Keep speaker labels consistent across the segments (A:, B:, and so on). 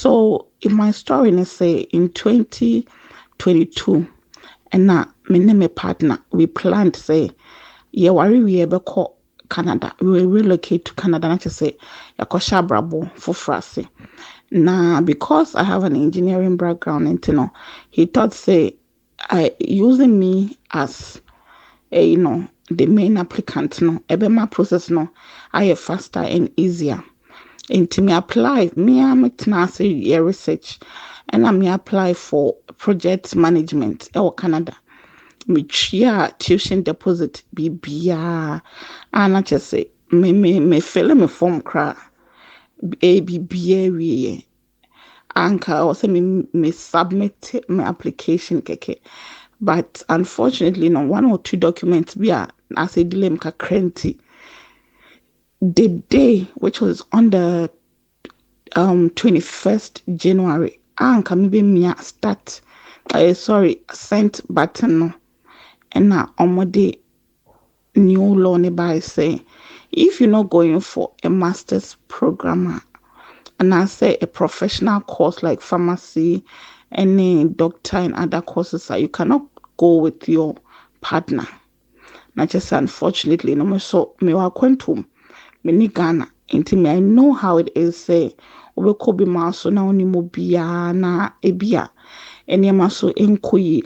A: So in my story, let's say in 2022, and now me and my partner we planned say, yeah, we ever call Canada. We will relocate to Canada. Not to say, yakosha brabo for frase. Now because I have an engineering background, and he thought say, I using me as the main applicant no, my process no, I faster and easier. Into me apply, me I'm say research, and I me apply for project management or Canada. Which yeah, tuition deposit bibia, and I just say me fill me form cra a bibia we anka also me submit my application keke. But unfortunately, no one or two documents we are as a delay cranty. The day which was on the 21st January, anka maybe me start sent button no and now on day new law by say if you're not going for a master's program and I say a professional course like pharmacy, any doctor and other courses, you cannot go with your partner. Not just unfortunately, no more so me wa kwentum me ni Ghana into me. I know how it is say we could be maso na oni mo biya na ebia any maso enkoyi.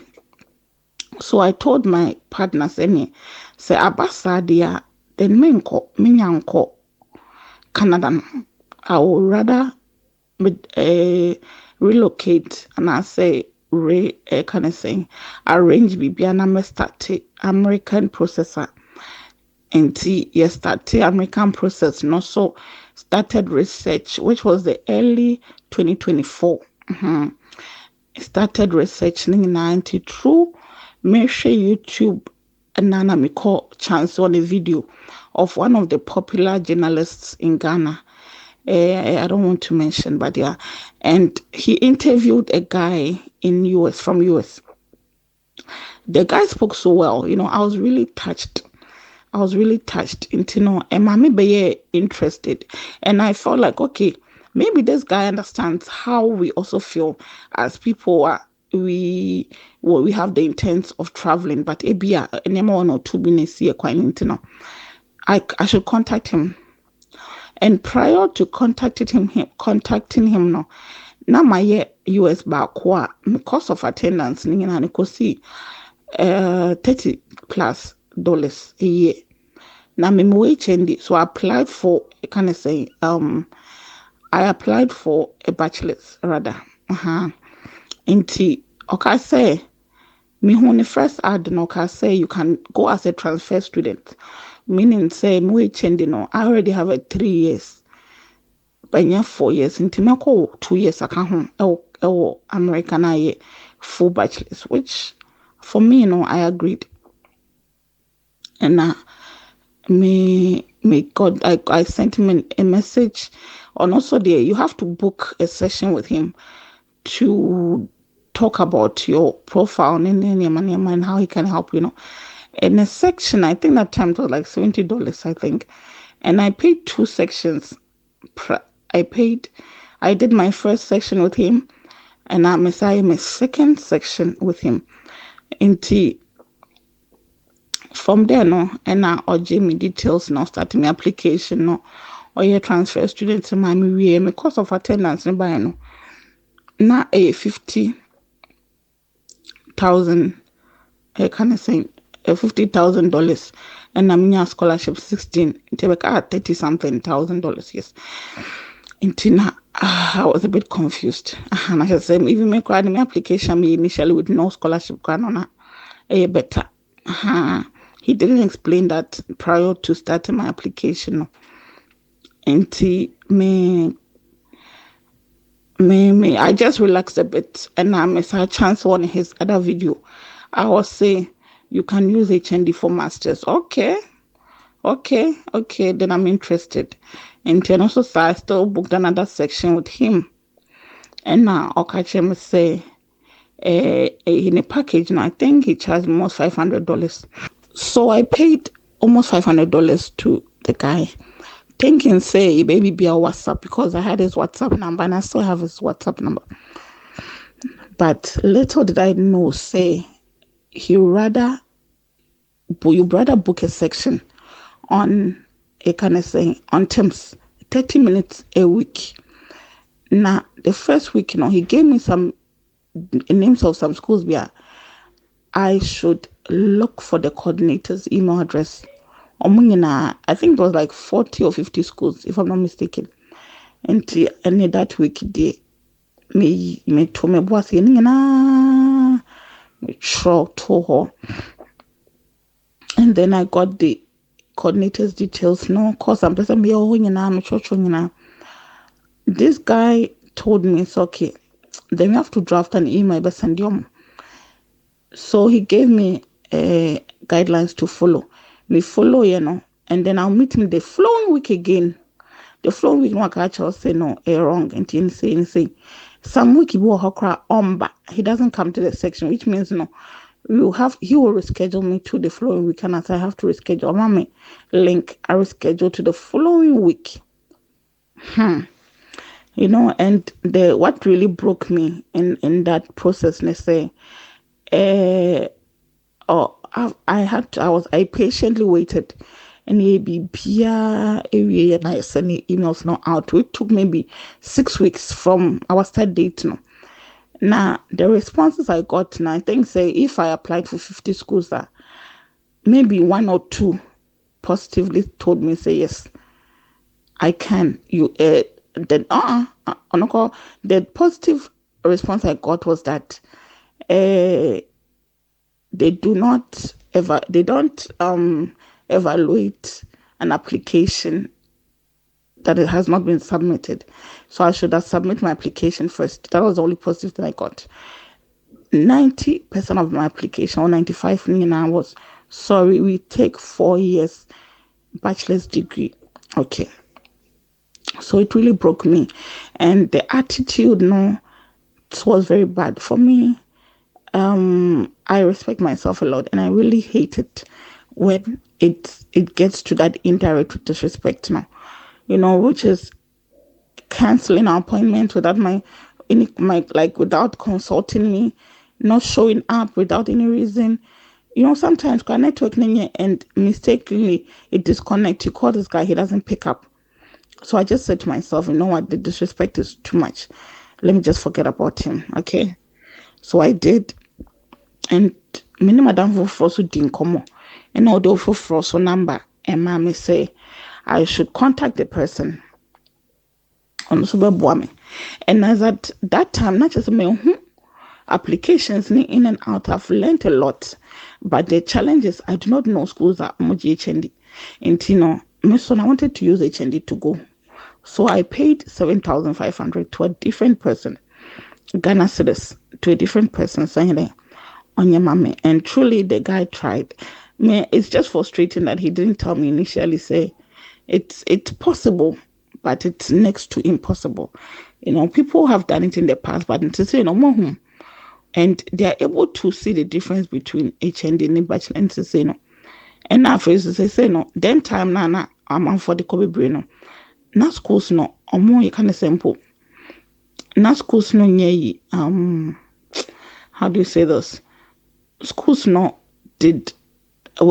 A: So I told my partners any say abasadia then menyanko Canada. I would rather relocate and I say kind of saying arrange bibiana me start American processor and yes start American process no so started research which was the early 2024 started research in 90 true me share YouTube and nana me call chance on a video of one of the popular journalists in Ghana. I don't want to mention, but yeah, and he interviewed a guy in US from US. The guy spoke so well, I was really touched. Into and mommy be interested, and I felt like okay, maybe this guy understands how we also feel as people are. We have the intent of traveling, but ebia one or two minutes here quite I should contact him. And prior to contacting him no, na my US back because of attendance, and could see $30 plus a year. Now me wage so I applied for kind of say I applied for a bachelor's rather. Inti okay say me when the first ad no can say you can go as a transfer student. Meaning say me I already have 3 years. By 4 years into me 2 years I can American full bachelor's, which for me I agreed. And me God I sent him a message and also there you have to book a session with him to talk about your profile and how he can help, In a section, I think that time it was like $70, I think. And I paid 2 sections. I did my first section with him, and I made my second section with him. From there, and now or me details, starting my application, or your transfer student to my cost of attendance, now a 50,000. I kind of say $50,000, and I'm in scholarship 16. It 30-something $1,000. Yes. I was a bit confused. And I said, even make my application me initially with no scholarship grant better. He didn't explain that prior to starting my application. And I just relaxed a bit, and I missed a chance on his other video. I was saying you can use HND for masters. Okay, then I'm interested. And then also so I still booked another section with him. And now I'll catch him say in a package now, I think he charged almost $500. So I paid almost $500 to the guy thinking say baby be a WhatsApp because I had his WhatsApp number and I still have his WhatsApp number. But little did I know, say you rather book a section on a kind of saying on Teams, 30 minutes a week. Now the first week, he gave me some names of some schools where I should look for the coordinator's email address. I think it was like 40 or 50 schools, if I'm not mistaken. And that week, me to me boss me throw to her. And then I got the coordinator's details. No, cause I'm just this guy told me it's okay. Then we have to draft an email, but send you. So he gave me guidelines to follow. Me follow, and then I'll meet him the following week again. The following week, no, I say no, wrong, and he say. Some week he will he doesn't come to the section, which means he will reschedule me to the following week, and as I have to reschedule, mommy link I reschedule to the following week. And what really broke me in that process, let's say, I patiently waited, and and I sent emails now out. It took maybe 6 weeks from our start date now. Now the responses I got now, I think say if I applied for 50 schools, maybe 1 or 2 positively told me say yes, I can. The positive response I got was that they don't evaluate an application that it has not been submitted. So I should have submitted my application first. That was the only positive thing I got. 90% of my application, or 95% was, sorry, we take 4 years bachelor's degree. Okay. So it really broke me. And the attitude, it was very bad for me. I respect myself a lot, and I really hate it when it gets to that indirect disrespect now, which is canceling an appointment without without consulting me, not showing up without any reason. Sometimes networking and mistakenly it disconnects. You call this guy, he doesn't pick up. So I just said to myself, you know what, the disrespect is too much. Let me just forget about him. Okay. So I did. And many madam for so didn't come on. And although for so number, and mommy say I should contact the person on super boy. And as at that time, not just me applications in and out, I've learned a lot. But the challenge is I do not know schools are HND. And my son, I wanted to use HND to go. So I paid 7,500 to a different person, Ghana cedis, to a different person, saying on your mommy. And truly the guy tried. It's just frustrating that he didn't tell me initially, say it's possible, but it's next to impossible. People have done it in the past, but to say more, and they are able to see the difference between HND and bachelor, and to say no. And now for instance, they say no, then time now I'm on for the Kobe brain. Na schools no, more you kind of simple. Na schools no how do you say this? Schools were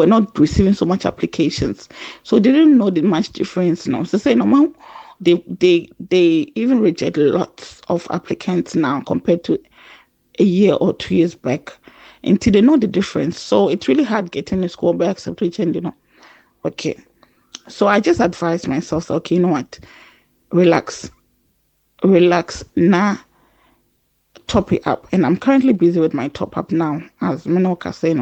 A: not receiving so much applications, so they didn't know the much difference now. So say no, they even reject lots of applicants now compared to a year or 2 years back, until they know the difference. So it's really hard getting a school by acceptation, Okay. So I just advised myself, okay, you know what? Relax. Now, top it up. And I'm currently busy with my top up now. As Menoka say,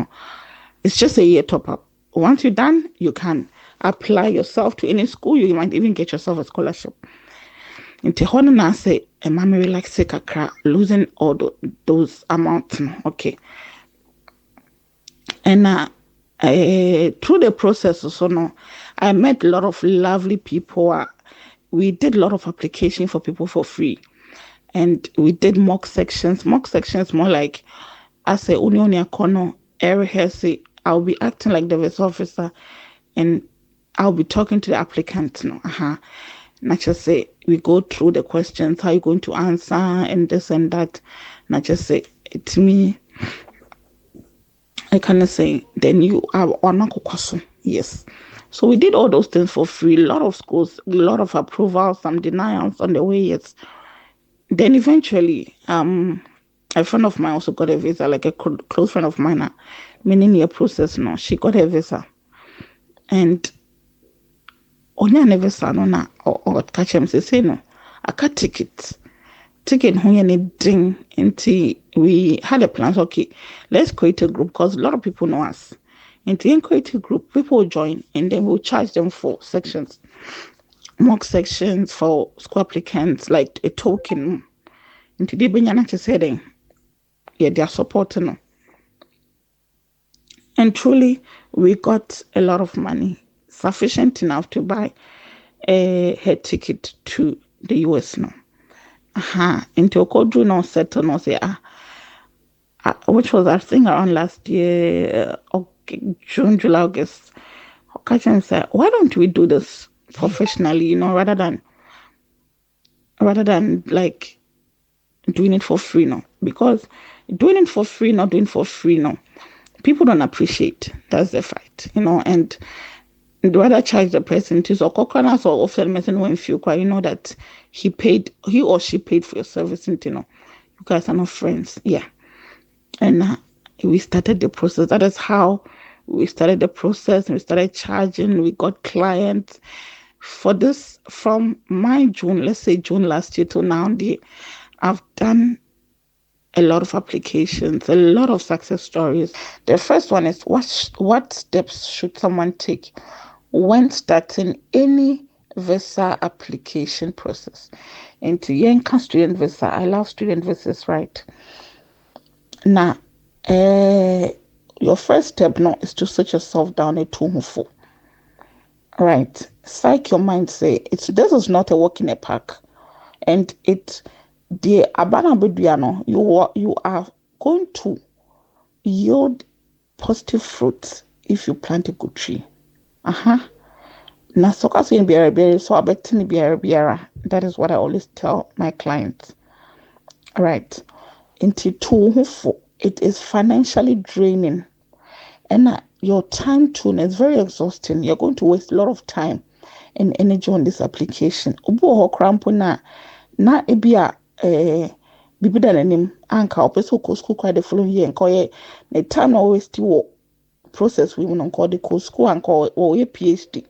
A: it's just a year top up. Once you're done, you can apply yourself to any school. You might even get yourself a scholarship. And Tehona now say, and mommy relax, losing all those amounts. Okay. And through the process also, I met a lot of lovely people. We did a lot of application for people for free. And we did mock sections. Mock sections more like, I say, Unionia Kono, I'll be acting like the vest officer. And I'll be talking to the applicant. No, not just say we go through the questions, how you going to answer, and this and that. Not just say it's me. I cannot say then you are on. Yes. So we did all those things for free. A lot of schools, a lot of approvals, some denials on the way. Yes. Then eventually, a friend of mine also got a visa, like a close friend of mine, meaning your process. No, she got a visa, and onya ne visa no na or catch him say no, I got ticket who any ding into we had a plan. Okay, let's create a group because a lot of people know us. And to create a group, people will join and then we'll charge them for sections, mock sections for school applicants, like a token. And today, Benyana just said, yeah, they are supporting them. And truly, we got a lot of money, sufficient enough to buy her ticket to the US now. Into Okodru now settle now say which was I think around last year, June, July, August. Okachan said, why don't we do this professionally, rather than like doing it for free now? Because doing it for free, not doing for free now, people don't appreciate. That's the fact, and rather charge the person to so coconuts or offer medicine when that he or she paid for your service, you guys are not friends. Yeah. And we started the process. That is how we started the process. We started charging. We got clients for this from June, let's say June last year to now. I've done a lot of applications, a lot of success stories. The first one is what steps should someone take when starting any visa application process? And to Yanka student visa, I love student visas, right? Now, your first step now is to set yourself down a full. Right. Psych your mind, say this is not a walk in a park. And the abana you are going to yield positive fruits if you plant a good tree. Na soka in biara so abetini biara. That is what I always tell my clients. Right. Into it is financially draining. And your time too is very exhausting. You're going to waste a lot of time and energy on this application. Obu ho krampo na ebia bibi da nanim anka opeso ko school kwa the following year nko the time always still process we won call the school and call or a PhD.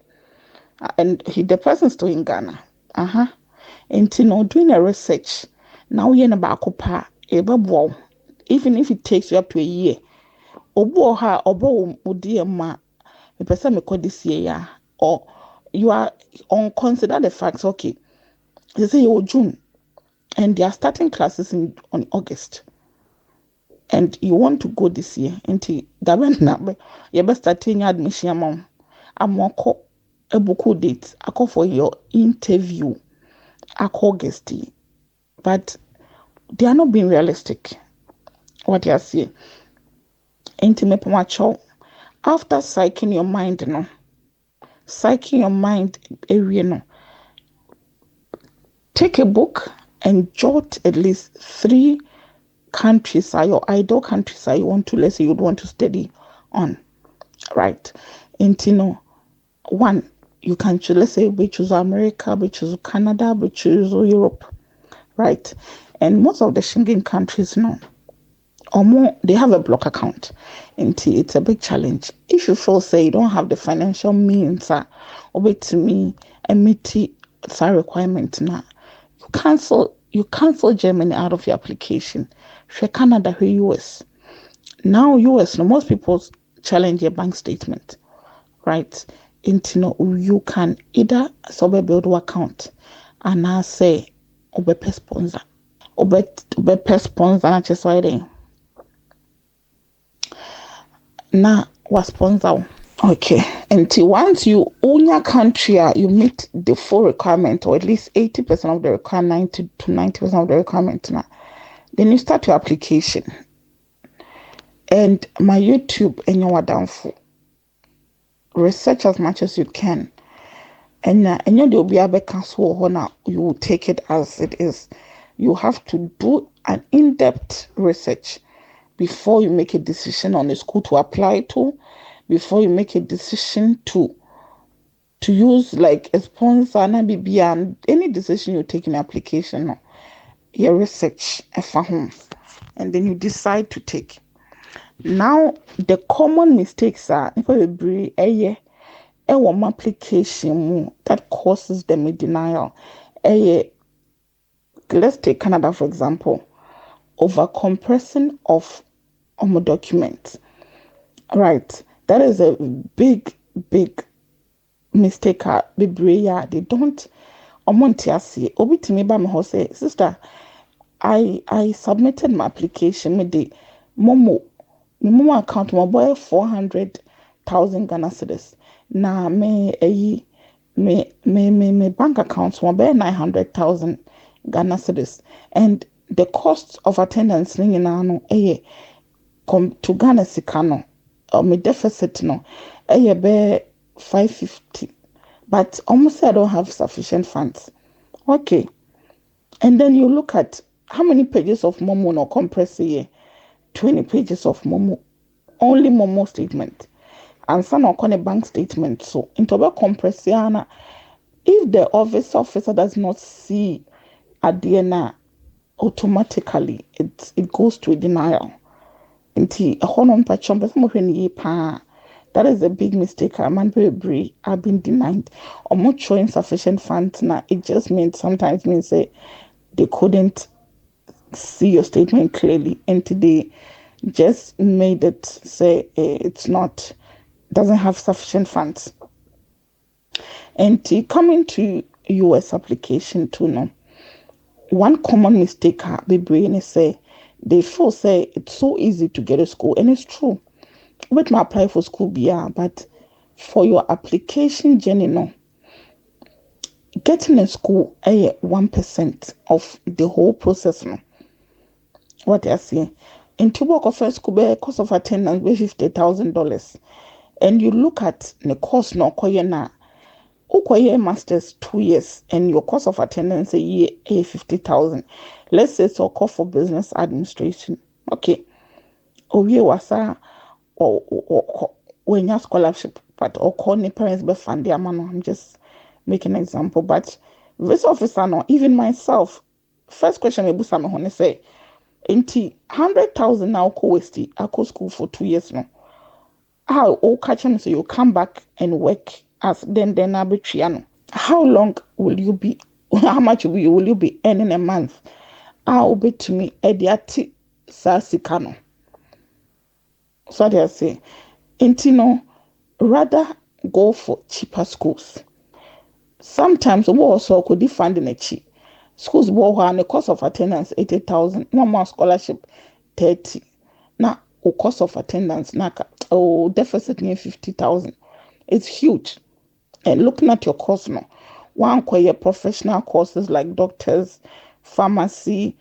A: And the person still in Ghana. And doing a research. Now you're in a pa even if it takes you up to a year. Obo ha obo udi ma me pesa me call this year or you are on consider the facts. Okay, they say you're June and they are starting classes on August and you want to go this year into that you best starting admission among amoko a book date I call for your interview August, but they are not being realistic. What you are saying. Intimate macho after psyching your mind area take a book and jot at least 3 countries are your ideal countries you want to, let's say you'd want to study on, right? And one you can choose, let's say we choose America, we choose Canada, we choose Europe, right? And most of the Schengen countries or more, they have a block account. And it's a big challenge. If you feel say you don't have the financial means over to me and meet the requirement now, you cancel Germany out of your application. For Canada, for US. Now US, most people challenge your bank statement, right? And you can either build an account and now say pay sponsor. Pay sponsor and just why now was sponsor. Okay. Until once you own your country, you meet the full requirement, or at least 80% of the requirement, 90 to 90% of the requirement now. Then you start your application. And my YouTube and you are down for research as much as you can and you will be able to cancel now. You will take it as it is. You have to do an in-depth research before you make a decision on a school to apply to, before you make a decision to use like a sponsor and any decision you take in application. No, your research home, and then you decide to take. Now the common mistakes are if I agree a application that causes them a denial. Let's take Canada for example. Over compressing of documents. Right. That is a big, big mistake. They don't omontiasi. Obi to me by my house say, sister, I submitted my application with the Momo account my boy 400,000 Ghana cedis. Na me bank account my boy 900,000 Ghana cedis. And the cost of attendance ni no to Ghana Sikano or my deficit no be 550. But almost I don't have sufficient funds. Okay. And then you look at how many pages of Momo no compress here? 20 pages of Momo. Only Momo statement. And some on a bank statement. So into a compressiana, if the officer does not see at the end, automatically it goes to a denial. That is a big mistake. I've been denied. Or not showing sufficient funds now. It just sometimes means say they couldn't see your statement clearly, and they just made it say doesn't have sufficient funds. And coming to US application too now. One common mistake the brain is say they feel say it's so easy to get a school, and it's true. With my apply for school, but for your application journey, no, getting a school 1% of the whole process. No, what I say, in to work of first school, cost of attendance be $50,000, and you look at the cost no koyena. Ukoye masters 2 years and your cost of attendance a year 50,000. Let's say so call for business administration. Okay. Oye wasa or when your scholarship, but or call the parents be fund their money. I'm just making an example. But this officer no, even myself, first question we busa me say, inti 100,000 now co waste I go school for 2 years no. How all catch him so you come back and work as then arbitrary. How long will you be? How much will you be earning a month? I'll be to me ediati sasikano. So they say, intino rather go for cheaper schools. Sometimes we also could fund in a cheap schools and the cost of attendance 80,000. No more scholarship 30. Now, cost of attendance deficit near 50,000. It's huge. And looking at your course now, one your professional courses like doctors, pharmacy,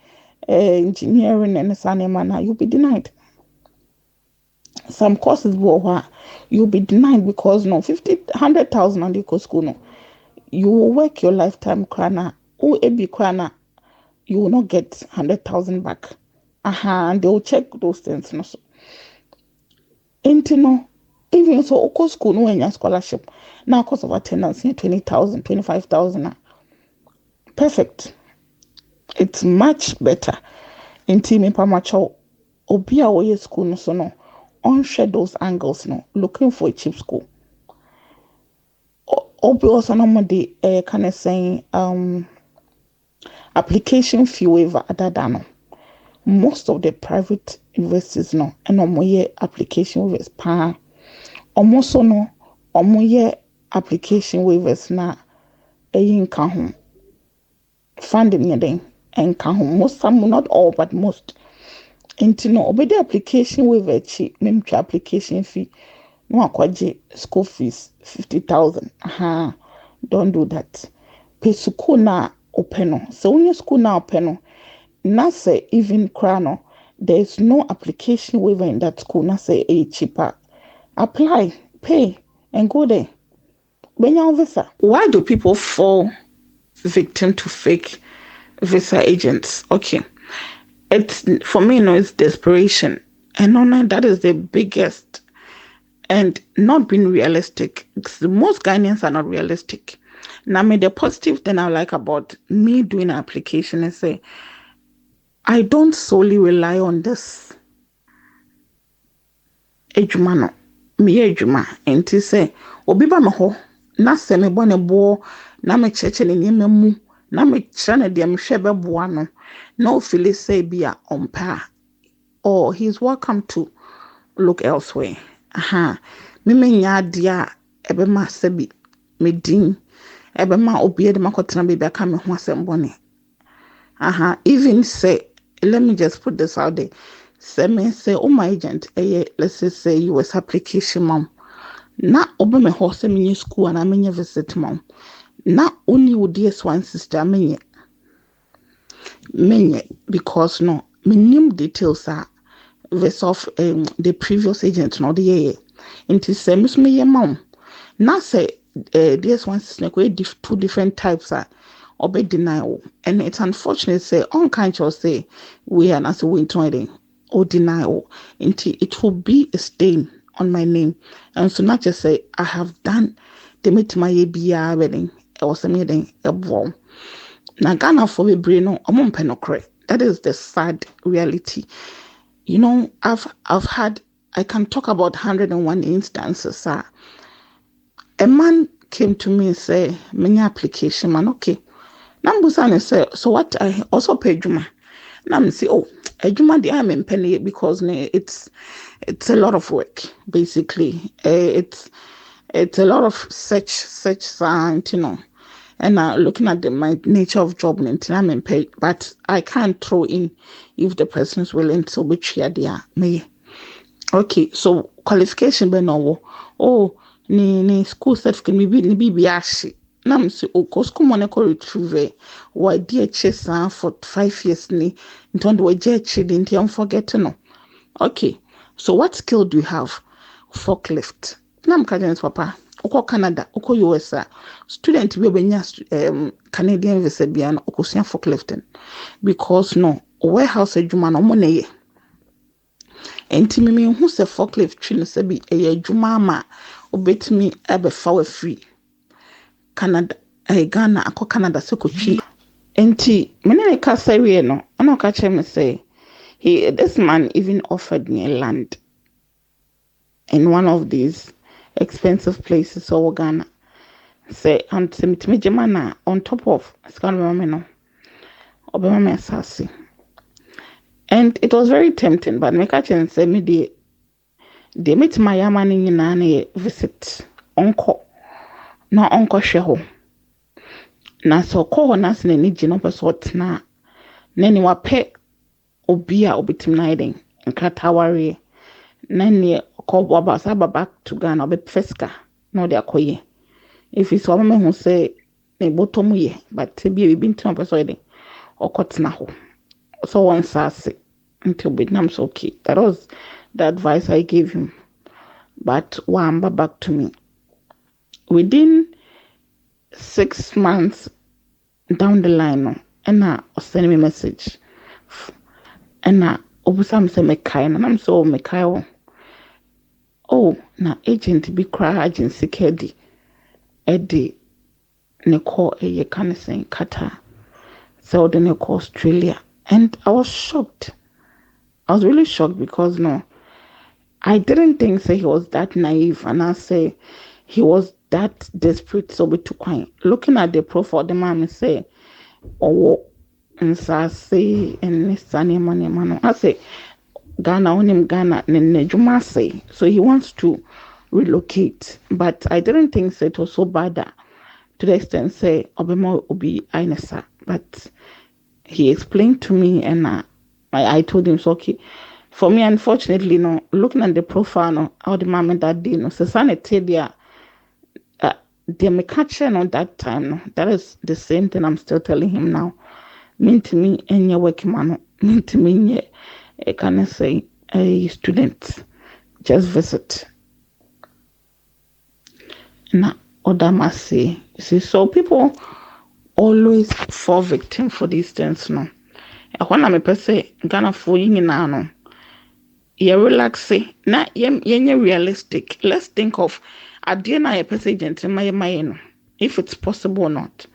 A: engineering, and sanimana, you'll be denied. Some courses you'll be denied because 100,000 and you go school no. You will work your lifetime krana, you will not get 100,000 back. And they will check those things. No, so. Even so, of course, school no any scholarship. Now, cost of attendance 20,000, 25,000. Perfect. It's much better. In team in Pamacho, Obia Oye school no so no. Unshare those angles no. Looking for a cheap school. Obi also normally kind of saying application fee waiver adadano. Most of the private universities no and application waivers pa. Almost no application waivers na nka ho funding yeden nka ho most some not all but most into no obedi application waiver chi memtwa application fee no akwaje school fees 50,000 don't do that pay school na open so when your school na open na say even krano there's no application waiver in that school na say cheaper. Apply, pay, and go there. Benya visa. Why do people fall victim to fake visa agents? Okay. It's for me, it's desperation. And that is the biggest, and not being realistic. Most Ghanaians are not realistic. Now, the positive thing I like about me doing an application is say, I don't solely rely on this ejuma no. Me ejuma enti say obi ba me ho na se me bo ne bo na me cheche ne nyema mu na me kira ne de me hwe beboa no no feel say bia ompa, or he's welcome to look elsewhere. Me nya dia ebe ma sebi me din ebe ma obi e de makotena be aka me ho asem bone. Even say, let me just put this out there. Say, oh, my agent, let's just say US application mom. Not over my horse in school and I'm in visit mom. Not only would DS one sister many because no minimum details are verse of the previous agent, not the year. Into say, Miss me, mom. Not say, DS one sister, two different types are. Or be denial, and it's unfortunate say on kind of say we are not so winning or denial until it will be a stain on my name, and so not just say I have done the meet my ABR wedding or something a bomb. Now Ghana for me brain no penokre. That is the sad reality. I've had, I can talk about 101 instances. A man came to me and say, "Many application man, okay." Nambusan say, so what I also pay Juma. Nam say, oh, a Juma the I'm in penny because it's a lot of work, basically. It's a lot of such science, and looking at my nature of job, I'm in pay, but I can't throw in if the person is willing to be here there. Me. Okay, so qualification be no. Oh, ni school certificate ni bi ashi. Nam si okosko moneko retrieve wa di eche for 5 years ni ntondo we je eche di nti forget no. Okay, so what skill do you have? Forklift. Nam kajen papa oko Canada oko US student we benya Canadian visa bia no okosia forklifting because no warehouse adwuma no mo na ye. Enti me hu se forklift twi no se bi adwuma ma obetimi ebe fa free Canada, Ghana, ako Canada, so kuchi. Enti, mene kasa we no, ano kache me say, this man even offered me a land in one of these expensive places over Ghana. Say, and se mitime jemana on top of skanwa me no, obema me asasi. And it was very tempting, but me kache and say me de meet my yamani nyina visit onko. Na onko hwe na so ko na se ni gino person na ni wape obi a obitim na iden nkataware na ni ko baba sa back to Ghana obi feska no de akoye if it's one who say ne botom ye but bi ntim person iden okotena ho so one sase until Vietnam's okay. That was the advice I gave him, but wamba back to me within 6 months down the line, and I send me a message. And I obusam say mekai, and I'm so mekai. Oh, na agent be cry agency kedi. Eddie Nicole ye can say Qatar. So then I call Australia. And I was shocked. I was really shocked because no, I didn't think say he was that naive, and I say he was that desperate so be too quiet. Looking at the profile, the man say, oh, and so I say, and this sunny money, man. I say, Ghana, on him Ghana, Nejuma say, so he wants to relocate. But I didn't think so it was so bad that to the extent say, Obama will be Inesa. But he explained to me, and I told him, so okay. For me, unfortunately, no, looking at the profile, no, how the mom and dad did, no, so sanity there. The me catch on that time, no, that is the same thing I'm still telling him now. Mean to me, any work man, mean to me, can I say, a student, just visit. Na Odamasi. See, so people always fall victim for these things, no. When I'm a person, Ghana for you no. You relax, na you're realistic. Let's think of at the end of a person agent in my if it's possible or not.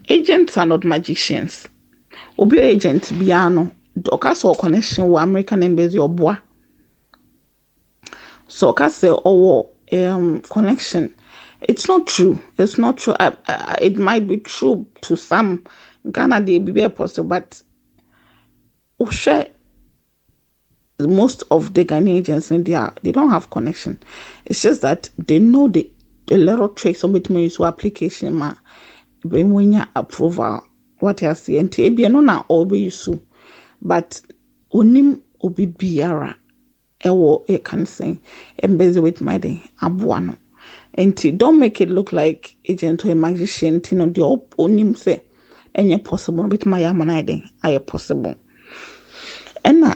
A: Agents are not magicians. Obi agent biano. Oka so connection with American embassy or bois. So oka say connection. It's not true. It's not true. It might be true to some Ghana they be possible, but most of the Ghanaian agents they don't have connection. It's just that they know the little tricks on between use application ma when you approval what you see and TB no na always so but onim obi biara ewo e can say embezi with my day abuano and don't make it look like agent or a magician the onim say any possible bit my yamanide I possible and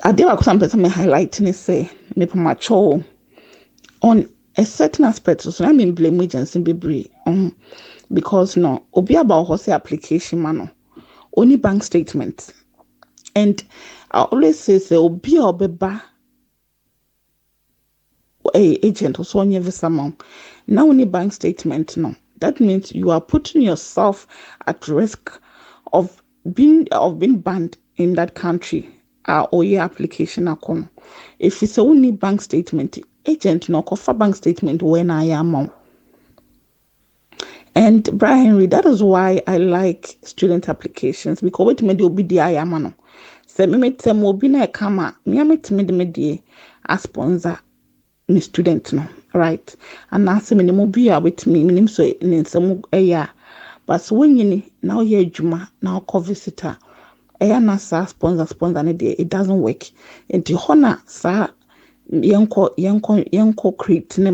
A: I did have some person highlighting say me mature on a certain aspect so I mean blame agency be because no obi about hose application mano only bank statements and I always say obi obeba agent or so on visa mom now only bank statement no that means you are putting yourself at risk of being banned in that country or your application account. If it's only bank statement agent no offer bank statement when I am and Brian Henry, that is why I like student applications because what me do be the I am no. Se me met some obi na kama me met me a sponsor me student no right and na se me mo bi with me nim so ne nsem but so when you now here juma now call visitor na sa sponsor ne dey it doesn't work enti hona sa yenko create ne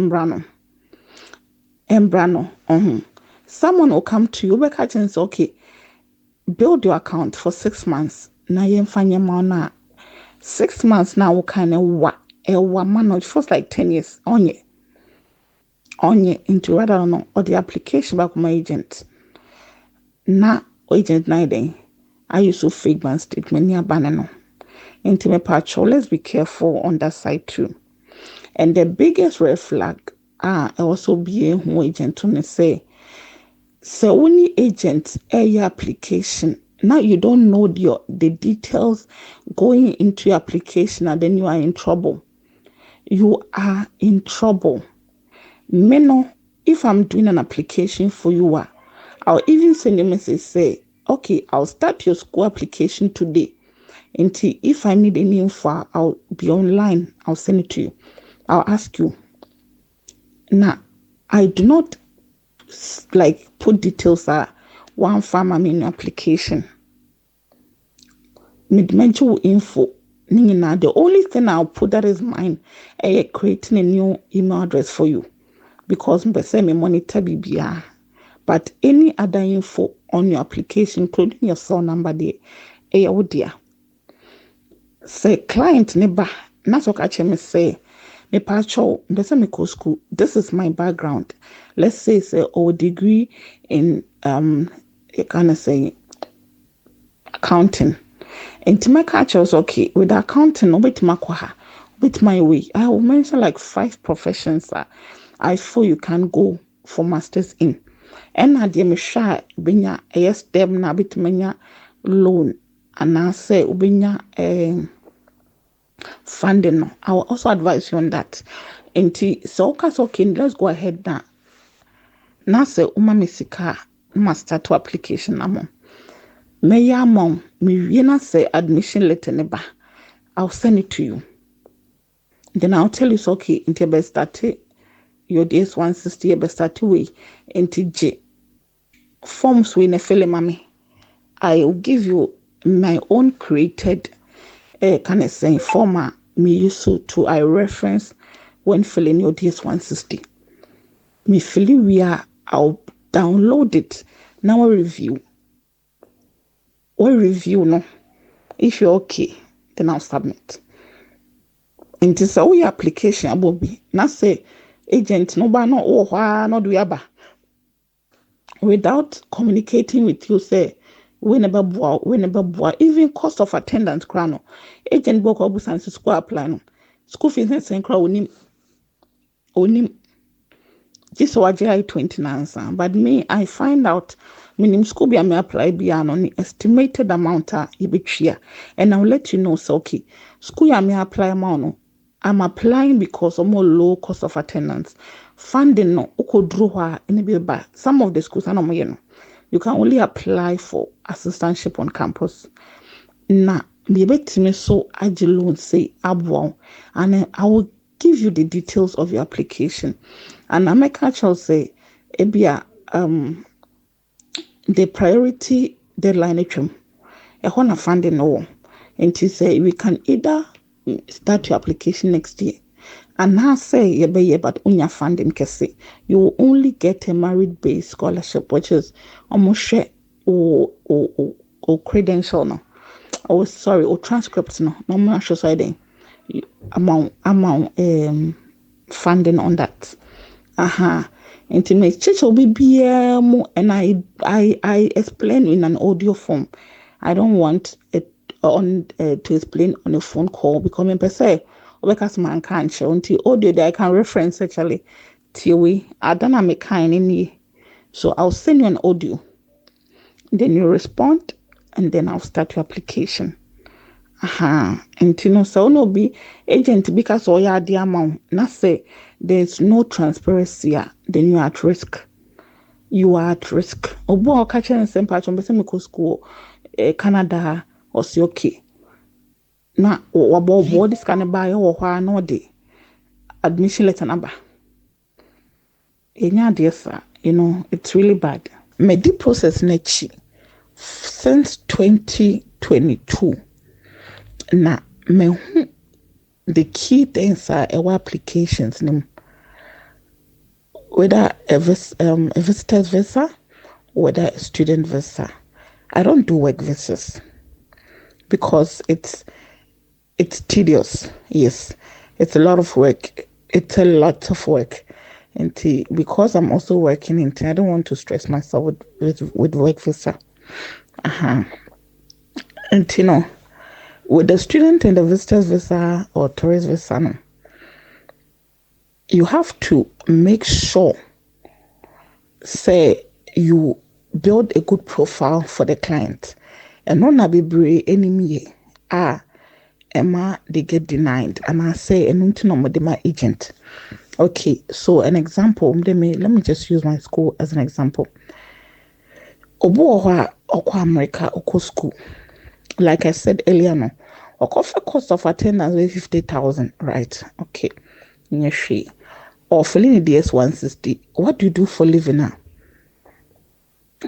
A: embrano someone will come to you we catch and say okay build your account for 6 months na yemfanya na 6 months now kind of man it feels like 10 years onye into rather no or the application back my agent na agent na then I used to fake bank statement near banana into my patrol. Let's be careful on that side too. And the biggest red flag also be who agent to me say so only agent your application now you don't know the details going into your application and then you are in trouble. You are in trouble. Meno, if I'm doing an application for you, I'll even send a message say, okay, I'll start your school application today. Until if I need any info, I'll be online. I'll send it to you. I'll ask you. Now, I do not like put details one farm in application. Mid-mental info. The only thing I'll put that is mine. Creating a new email address for you. Because I say me monitor BBR. But any other info on your application, including your cell number, oh dear. Say client neighbor, not so catch me say, me pacho, me go school. This is my background. Let's say degree in you kind of say accounting. And to my catch was okay with accounting, with my way. I will mention like 5 professions I feel you can go for masters in. And I dear me shy binya step na bit menya loan and I say ubinya funding. I will also advise you on that. And so okay, let's go ahead now. Now say misika must start to application namo. Meya mom me say admission letter neba. I'll send it to you. Then I'll tell you so okay until best start your DS 160 best start way into J forms we nefele mami. I will give you my own created can I say former me used to I reference when filling your DS 160. Me filling I'll download it. Now a review. Or review no. If you're okay, then I'll submit. And this all your application abobi. Now say agent no ba no oh no do yaba without communicating with you say whenever even cost of attendance crown agent book obusan school apply no school fees and sen crown onim this was July 29th, but me, I find out minimum school be me apply be on the estimated amount each year, and I'll let you know. So okay, school ya me apply amount. I'm applying because of more low cost of attendance. Funding no, uko draw any be bad. Some of the schools are no you can only apply for assistantship on campus. Na be me so agile say abwa, and I will give you the details of your application. And I make actual say, ebia the priority deadline etwam. Ehona funding no. And to say we can either start your application next year. And now say yebe but unya funding kese. You will only get a merit-based scholarship, which is almost share or credential no. Oh sorry, or transcripts no. No more sure side amount funding on that. And my church will be and I explain in an audio form. I don't want it on to explain on a phone call because I'm per se because man can't show until audio that I can reference actually till we I don't have a kind in here. So I'll send you an audio. Then you respond and then I'll start your application. And so no be agent because all your the amount. Not say there's no transparency, then you are at risk. You are at risk. Obo catch and same patch on school, Canada or see okay. Now, what this can buy or why no day admission letter number. Dear sir, it's really bad. My deep process nechi since 2022. Now, the key things are our applications, whether a visitor's visa, whether a student visa. I don't do work visas because it's tedious. Yes, it's a lot of work. And because I'm also working in, I don't want to stress myself with work visa. And with the student and the visitor's visa or tourist visa, you have to make sure, say, you build a good profile for the client. And not be brave enemy. Emma, they get denied. And I say, and my agent. Okay, so an example, let me just use my school as an example. Obo America, Oko school. Like I said earlier, no. Cost of attendance is 50,000, right? Okay. Or filling the DS 160. What do you do for living now?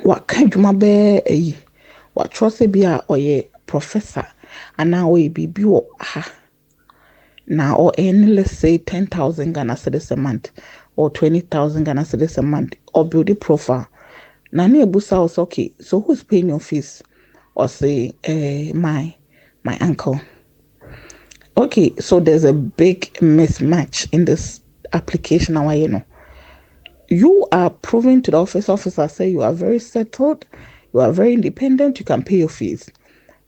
A: What kind of be what trust be a professor and now we be now or any let's say 10,000 Ghana cedis a month or 20,000 Ghana cedis a month or build a profile. Now near Busa was okay. So who's paying your fees? Or say my uncle. Okay, so there's a big mismatch in this application. Now you are proving to the officer say you are very settled, you are very independent, you can pay your fees.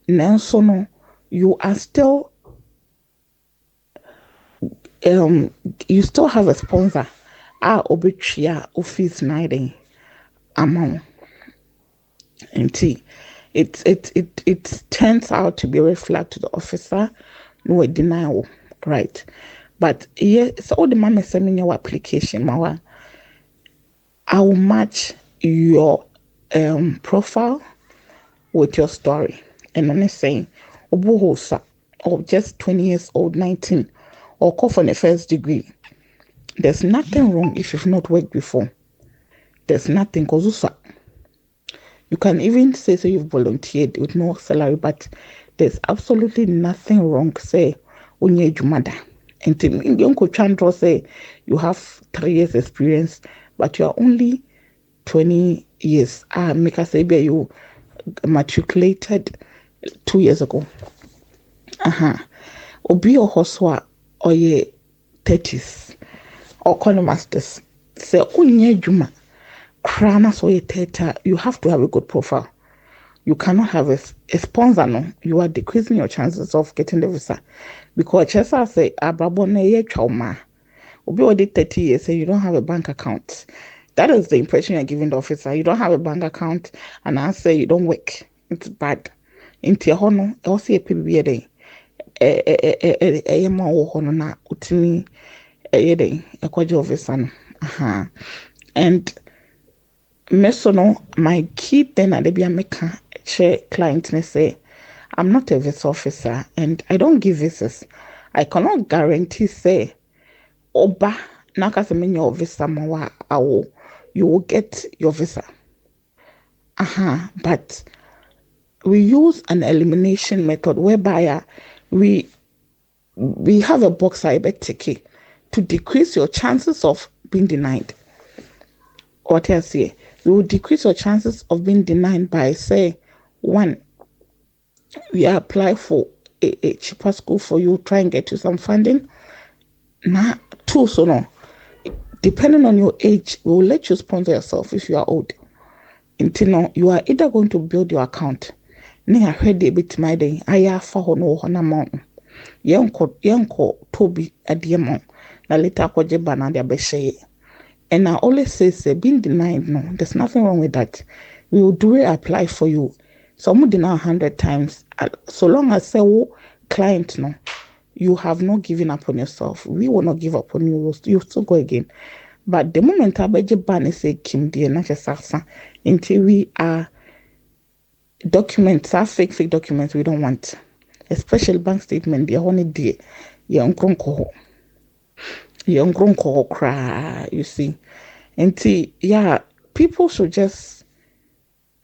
A: Now so no, you are still you still have a sponsor. Obitria office niding amount. And it turns out to be a red flag to the officer, no a denial, right? But yeah, so all the mama sending your application, Mawa, I will match your profile with your story. And then it's saying, Obuhosa, or just 20 years old, 19, or call for the first degree. There's nothing wrong if you've not worked before. There's nothing, because you can even say so you've volunteered with no salary, but there's absolutely nothing wrong. Say, when you're mother, and Uncle Chandra say you have 3 years experience, but you are only 20 years. Make us say you matriculated 2 years ago. Obi or Hoswa or ye 30s or call masters. Say unye juma krana so teta, you have to have a good profile. You cannot have a sponsor, no. You are decreasing your chances of getting the visa. Because just as I say, Abrabone ye trauma. Obi already 30 years, say you don't have a bank account. That is the impression you're giving the officer. You don't have a bank account, and I say you don't work. It's bad. Into your honor, also a PBA day. A ma wo hono na utimi a day, a kwaji officer. And mesono, my key thing at the Biameka share client say, I'm not a visa officer and I don't give visas. I cannot guarantee say Oba nakaseme your visa mawa awo, you will get your visa. But we use an elimination method whereby we have a box I bet ticket to decrease your chances of being denied. What else here? We will decrease your chances of being denied by say, one, we apply for a cheaper school for you, try and get you some funding. Now, two, so no, depending on your age, we will let you sponsor yourself if you are old. Until now, you are either going to build your account. Ne ahwɛ de bit my day. Ayɛ afa hɔ no hɔ na ma yɛnkɔ Toby adeɛ ma na later akɔgye ba na de abɛhyɛ. And I always say being denied, no, there's nothing wrong with that. We will do it, apply for you. Some deny 100 times. So long as say client, no, you have not given up on yourself. We will not give up on you. You still go again. But the moment I bet ban say Kim dear not just until we are documents, are fake documents we don't want. Especially bank statement, the only day young cry, you see. And yeah, people should just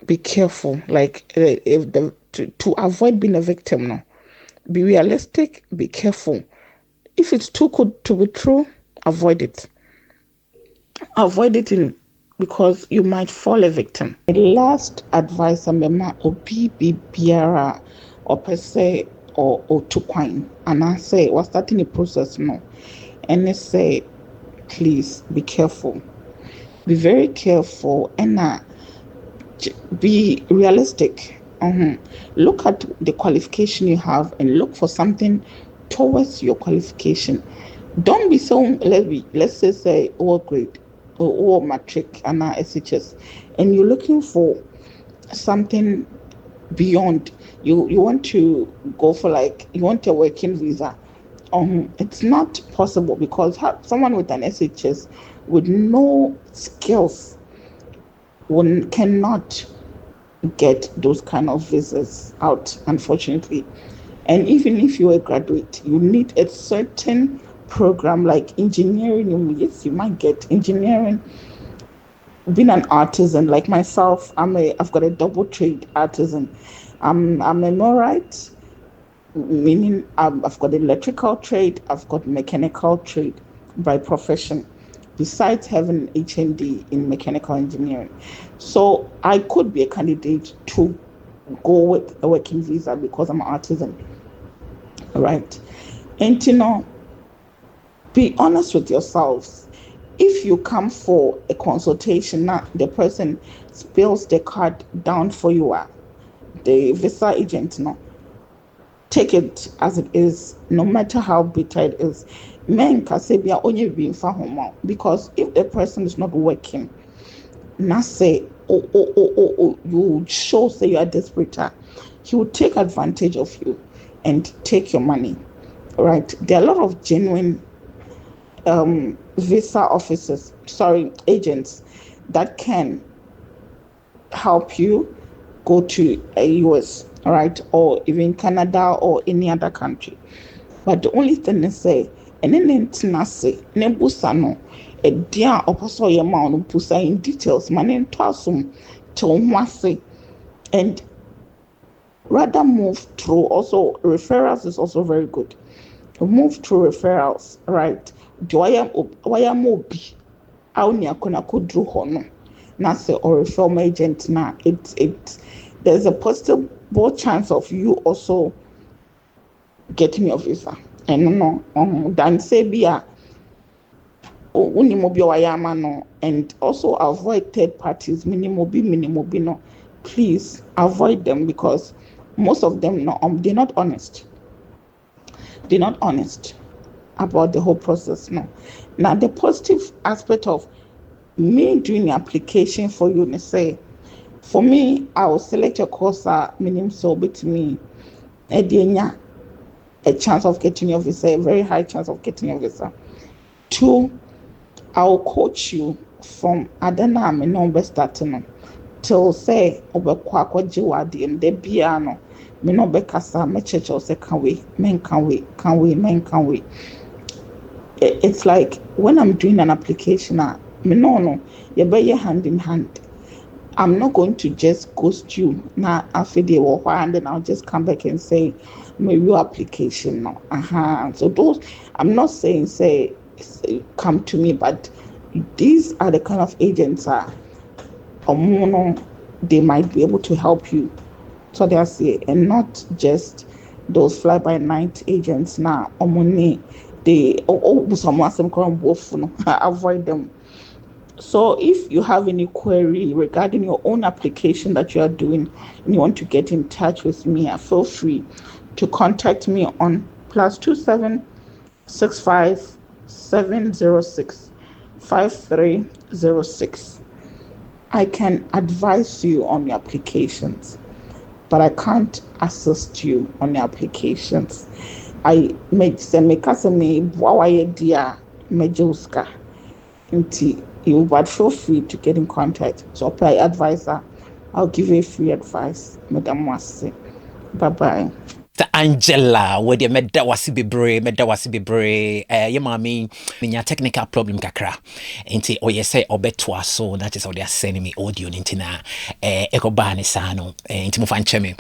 A: be careful, like to avoid being a victim. No, be realistic, be careful. If it's too good to be true, avoid it. Avoid it because you might fall a victim. The last advice I'm obi biara or per se or to coin, and I say we're starting a process now, and they say please be careful. Be very careful and be realistic. Look at the qualification you have and look for something towards your qualification. Don't be so, let's say all grade or matric and SHS, and you're looking for something beyond. You want to go for you want a working visa. It's not possible because someone with an SHS with no skills cannot get those kind of visas out, unfortunately. And even if you're a graduate, you need a certain program like engineering. Yes, you might get engineering. Being an artisan like myself, I've got a double trade artisan. I'm a millwright, meaning I've got electrical trade, I've got mechanical trade by profession, besides having HND in mechanical engineering. So I could be a candidate to go with a working visa because I'm an artisan, right? And be honest with yourselves. If you come for a consultation, now the person spills the card down for you, the visa agent, take it as it is, no matter how bitter it is. Men can say we are only being for home because if the person is not working, not say you show say you are desperate, he will take advantage of you and take your money. Right? There are a lot of genuine visa agents that can help you go to a US, right, or even Canada or any other country. But the only thing they say, and then say, nebusano, a dear opposite amount pusa in details, man tossum to say, and rather move through also referrals is also very good. Move through referrals, right? Do I am obi? How near kona kudru hono? Na say or reform agent na it there's a possible chance of you also getting your visa. And no, dan say bia unimobi wayama no, and also avoid third parties, minimobi no. Please avoid them, because most of them no, they're not honest. They're not honest about the whole process. No. Now the positive aspect of me doing the application for you, say, for me, I will select a course minimum so bit me a chance of getting your visa, a very high chance of getting your visa. 2, I will coach you from Adana me number starting till say obekwa jiwadi and de biano me no bekasa me church say can we it's like when I'm doing an application me no you be hand in hand. I'm not going to just ghost you now after they walk and then I'll just come back and say your application now. So those, I'm not saying say come to me, but these are the kind of agents they might be able to help you. So they say, and not just those fly by night agents now. They avoid them. So if you have any query regarding your own application that you are doing and you want to get in touch with me, feel free to contact me on +27 65 706 5306. I can advise you on your applications, but I can't assist you on your applications. I make some dear Mejoska. You but feel free to get in contact. So apply advisor. I'll give you free advice. Madam Wasi. Bye-bye.
B: Angela, where the meda wasi bebre, ye mami, minya technical problem kakra. Inti oye say obetwa so that is how they are sending me audio nintina eko bani sano inti mo fan cheme.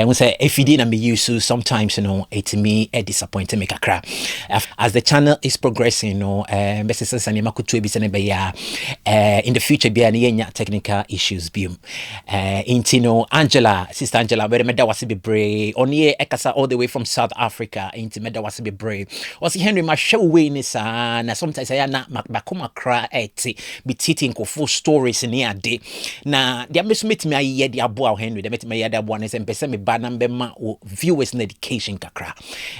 B: We say if you didn't be used to sometimes it me disappointing me kakra. As the channel is progressing, besi sani makutu ebi sene beya in the future be any technical issues be. Inti Angela, sister Angela, where the meda wasi bebre onye ekasa all the way from South Africa into meda wasi be brave. Was Henry my show way ni sa na sometimes I na bakoma cry eti be teaching ko full stories ni ade na dia me meet me aye dia boa Henry dia meet me ya dia boa na se mpese me ba na mbema viewers in education kakra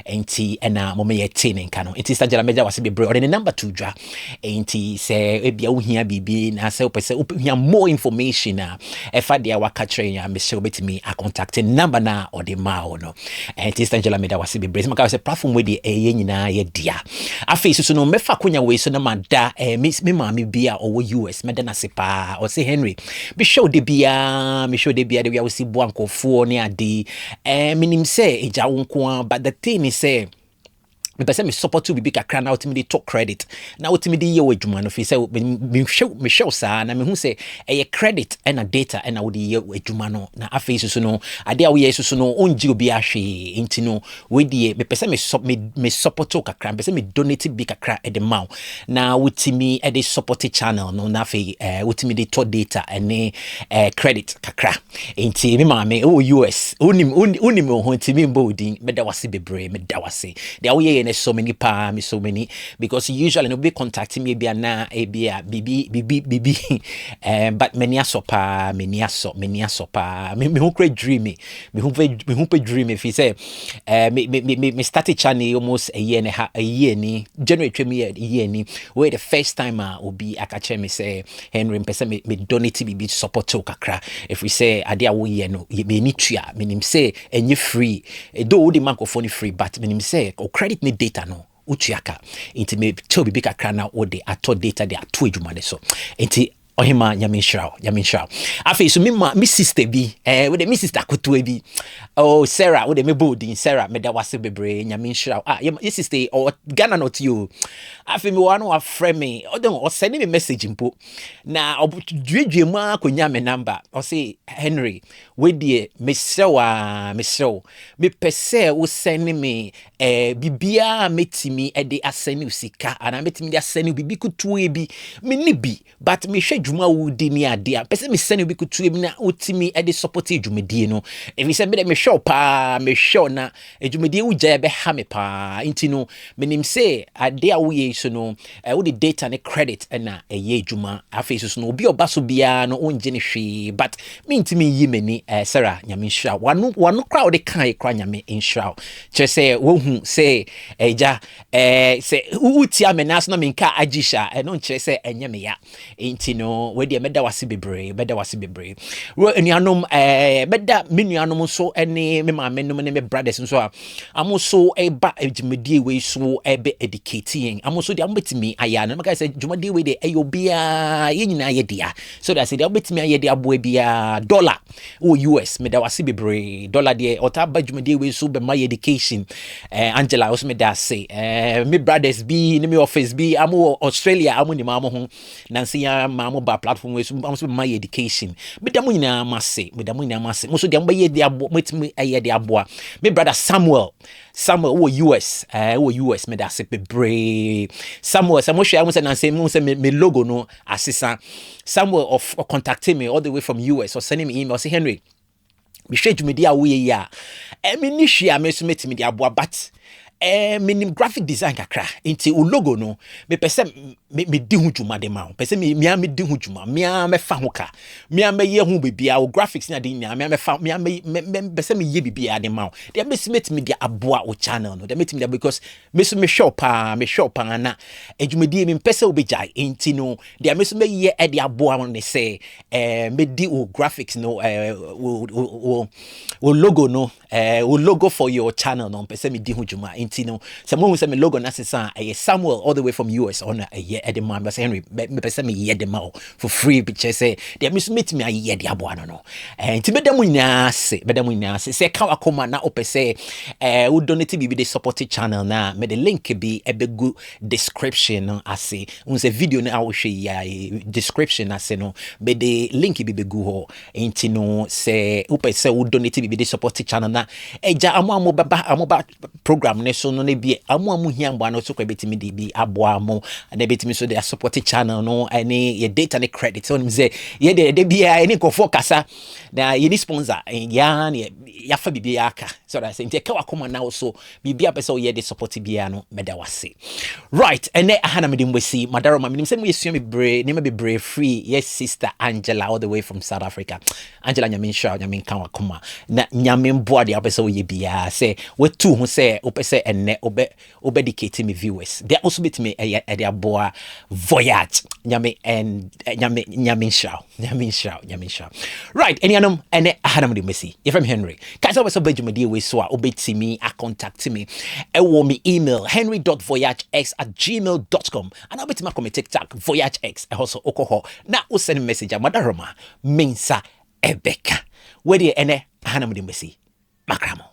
B: enti na mo me yeti ne nka no enti Angela meda wasi be brave or the number 2 dwa enti se ebia wo hia bibi na se opese hia more information na efa dia waka kire ya me show betimi a contact number na or the ma no and it's Angela meda wasi be brave maka say platform we the nyina ye dia afi so no mefa konya we so na mada me maami bia owo US meda na sepa o say Henry be show de bia de we see boankofo ne ade minim say eja wonko but the thing is say me person me support to be kakra na ultimately talk credit na ultimately ye adwuma no fi say me show sa na me hu say e credit and a data and na wo ye adwuma no na afi so no ade a wo ye so no onji obi ahwe enti no we die me person me support to kakra me person me donate bi kakra e de maw na ultimately e de support channel no na afi ultimately to data and credit kakra enti me ma me US unim ho enti me mbodin me da wase bebre me da wase de wo ye so many because usually no be contacting me bia na bia bibi but many asopa me who create dreamy me who dream if he say me started channel almost a year ni January 20 year ni where the first time obi akache me say Henry mpese me donate bibi support to kakra if we say ade awo ye no me ni tua me nim say enye free though the microphone free but me nim say o credit ni data no uchiaka inti me chobi bika krana ode ato data de ato edwuma de so inti ohima nyamenshraw afi so me sister bi we de me sister koto bi oh Sarah we de me bodin Sarah me da wase bebre nyamenshraw your sister or Ghana not you afi me wano wa frame me o send me message mpo na obudwedwe mu akonya me number o say Henry we de me sew me pese wo send me bibia metimi e de aseni usika ana metimi de aseni bibi koto bi me ni bi but me hwe dwuma wo di ni ade a pese me sene bi kutu em na otimi e de support dwumadie no evi se me de me show pa me show na dwumadie wo gya be ha me pa nti no menim se ade a wo ye so no wo de data ne credit na ye dwuma afi so no obi oba so bia no onje ne hwe but me ntimi yi mani Sarah nyame nhwa wano kra wo de kan kra nyame nhwa che se wo hu se eja se uti amenas no menka agisha no nkyere se enye me ya enti no we de meda wase bebre wo anuanom meda me nuanom so ene me maame nom ne me brothers so a amo so eba dwumadie we so ebe educating amo so de ambetimi aya no maka se dwumadie we de eyobia ye nyina ye dia so that say de ambetimi aye de aboa bia dollar o US meda wase bebre dollar de otaba dwumadie we so be my education Angela also me da say me brothers bi ne me office bi amo Australia amo ni mamo ho nansi ya mamo ba platform we so amo my education meda mo nyina mase mo so de amba ye de abo metimi aye de aboa me brother Samuel wo US me da se bebre Samuel hwe amo se nansi mo se me logo no asesa Samuel of contacting me all the way from US or sending me email say Henry me hwe dwumadi a wo ye ya me ni hwe a me so metimi de aboa but minim graphic design kakra inti o logo no me pese me di hu dwuma de ma pese me di hu dwuma me fa ho ka me ye hu bibia o graphics na de nya me fa me pese me ye bibia de ma de me smith me de aboa o channel no de me timi because me so me shop na adwumadi me pese obejai inti no de me so me ye e de aboa ne say me di o graphics no o logo no o logo for your channel no pese me di hu dwuma no someone say me logo na sesa Samuel all the way from US on a year at the man but Henry me person me year the ma for free picture say they miss meet me a year the aboa no nti bedam nyina se say ka akoma na opese wo donate bi the support channel na me the link bi ebegu description ase un say video na wo hwe ya description ase no be the link bi begu ho nti no say opese wo donate bi the support channel na eja amo ba program ne so no na bi amu hiambo no so kwa betimi di bi aboa mo na betimi so the support channel no any your data ne credit so say ye de bia any kofo kasa na ye ni sponsor ya na ya fa bibia aka so that say nke wa koma na so bibia pese ye de support bia no meda wase right ene ahana me dimwesi madaro ma minim say mo yesu me bre ne me bre free yes sister Angela all the way from South Africa Angela nyame nsha nyame kan wa koma na nyame mboa de pese ye bia say we tu ho say opese ene obedicate me viewers they also bit me e dia boa voyage nyame and nyame show right any anom ene ahanam de mesi you from Henry guys always obedjumadi we so obeti me a contact me e wo me email henry.voyagex@gmail.com and I'll bet me come TikTok voyagex e also okoho na o send message madaroma mensa ebeka we de ene ahanam de mesi makramo